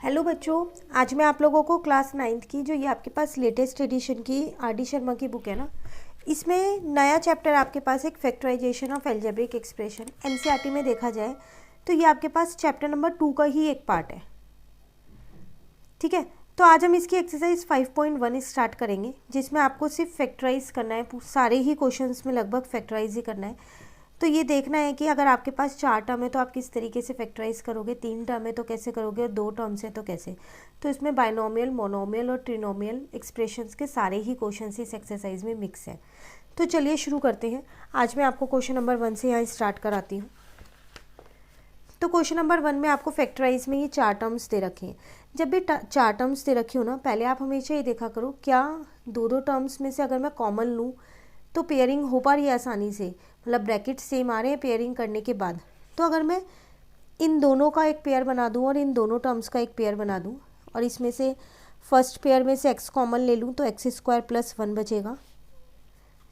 Hello बच्चों, आज मैं आप लोगों को क्लास 9th की जो ये आपके पास लेटेस्ट एडिशन की आर.डी. शर्मा की बुक है ना, इसमें नया चैप्टर आपके पास एक factorisation of algebraic expression NCERT में देखा जाए तो ये आपके पास चैप्टर नंबर 2 का ही एक पार्ट है। ठीक है, तो आज हम इसकी एक्सरसाइज 5.1 स्टार्ट करेंगे, जिसमें आपको सिर्फ फैक्टराइज करना है। सारे ही क्वेश्चन में लगभग फैक्टराइज ही करना है। तो ये देखना है कि अगर आपके पास 4 टर्म है तो आप किस तरीके से फैक्टराइज करोगे, 3 टर्म है तो कैसे करोगे, और 2 टर्म्स है तो कैसे। तो इसमें बाइनोमियल, मोनोमियल और ट्रिनोमियल एक्सप्रेशंस के सारे ही क्वेश्चन इस एक्सरसाइज में मिक्स है। तो चलिए शुरू करते हैं। आज मैं आपको क्वेश्चन नंबर 1 से यहाँ स्टार्ट कराती हूँ। तो क्वेश्चन नंबर 1 में आपको फैक्टराइज में ये 4 टर्म्स दे रखे हैं। जब भी 4 टर्म्स दे रखी हो ना, पहले आप हमेशा ये देखा करो क्या 2 टर्म्स में से अगर मैं कॉमन लूँ तो पेयरिंग हो पा रही है आसानी से, मतलब ब्रैकेट सेम आ रहे हैं पेयरिंग करने के बाद। तो अगर मैं इन दोनों का एक पेयर बना दूं और इन दोनों टर्म्स का एक पेयर बना दूं और इसमें से फर्स्ट पेयर में से x कॉमन ले लूं तो x² + 1 बचेगा।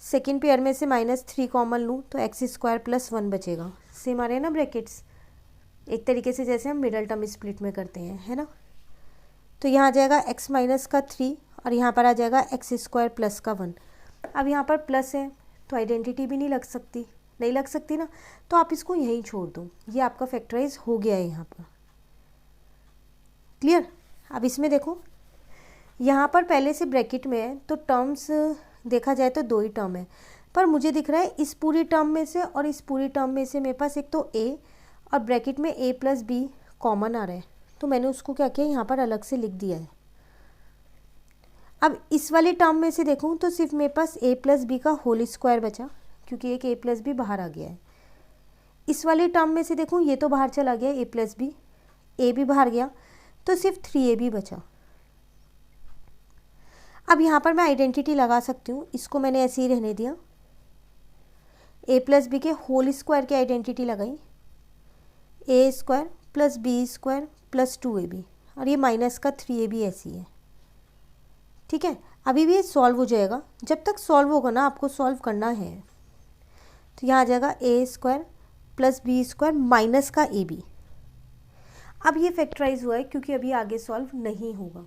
सेकेंड पेयर में से -3 कॉमन लूं तो x² + 1 बचेगा। सेम आ रहे हैं ना ब्रैकेट्स, एक तरीके से जैसे हम मिडल टर्म स्प्लिट में करते हैं, है ना। तो यहाँ आ जाएगा x- का 3 और यहाँ पर आ जाएगा x² + का 1। अब यहाँ पर प्लस है तो आइडेंटिटी भी नहीं लग सकती ना, तो आप इसको यहीं छोड़ दो। ये आपका फैक्टराइज हो गया है यहाँ पर। क्लियर। अब इसमें देखो, यहाँ पर पहले से ब्रैकेट में है तो टर्म्स देखा जाए तो 2 ही टर्म है, पर मुझे दिख रहा है इस पूरी टर्म में से और इस पूरी टर्म में से मेरे पास एक तो a और ब्रैकेट में a + b कॉमन आ रहा है, तो मैंने उसको क्या किया यहाँ पर अलग से लिख दिया है। अब इस वाले टर्म में से देखूं तो सिर्फ मेरे पास a + b का होल स्क्वायर बचा, क्योंकि एक a + b बाहर आ गया है। इस वाले टर्म में से देखूं ये तो बाहर चला गया a + b, a भी बाहर गया, तो सिर्फ 3ab बचा। अब यहाँ पर मैं आइडेंटिटी लगा सकती हूँ, इसको मैंने ऐसे ही रहने दिया। a + b के होल स्क्वायर की आइडेंटिटी लगाई, a² + b² + 2ab, और ये माइनस का 3ab ऐसी है। ठीक है, अभी भी ये सॉल्व हो जाएगा। जब तक सॉल्व होगा ना, आपको सॉल्व करना है। तो यहाँ आ जाएगा a² + b² माइनस का ab। अब ये फैक्टराइज हुआ है क्योंकि अभी आगे सॉल्व नहीं होगा।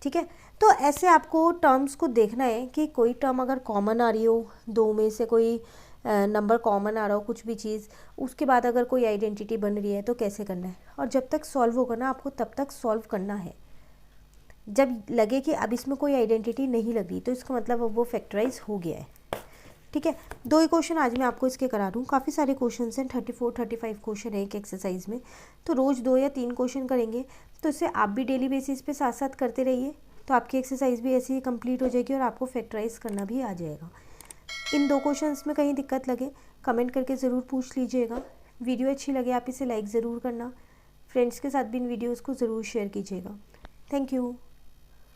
ठीक है, तो ऐसे आपको टर्म्स को देखना है कि कोई टर्म अगर कॉमन आ रही हो, 2 में से कोई नंबर कॉमन आ रहा हो, कुछ भी चीज़, उसके बाद अगर कोई आइडेंटिटी बन रही है तो कैसे करना है। और जब तक सॉल्व होगा ना, आपको तब तक सॉल्व करना है। जब लगे कि अब इसमें कोई आइडेंटिटी नहीं लग रही तो इसका मतलब अब वो फैक्टराइज हो गया है। ठीक है, 2 ही क्वेश्चन आज मैं आपको इसके करा दूँ। काफ़ी सारे क्वेश्चन हैं, 34-35 क्वेश्चन है एक एक्सरसाइज में, तो रोज़ 2 या 3 क्वेश्चन करेंगे। तो इससे आप भी डेली बेसिस पे साथ साथ करते रहिए, तो आपकी एक्सरसाइज भी ऐसे ही कंप्लीट हो जाएगी और आपको फैक्टराइज करना भी आ जाएगा। इन 2 क्वेश्चन में कहीं दिक्कत लगे कमेंट करके ज़रूर पूछ लीजिएगा। वीडियो अच्छी लगे आप इसे लाइक ज़रूर करना, फ्रेंड्स के साथ भी इन वीडियोज़ को ज़रूर शेयर कीजिएगा। Thank you.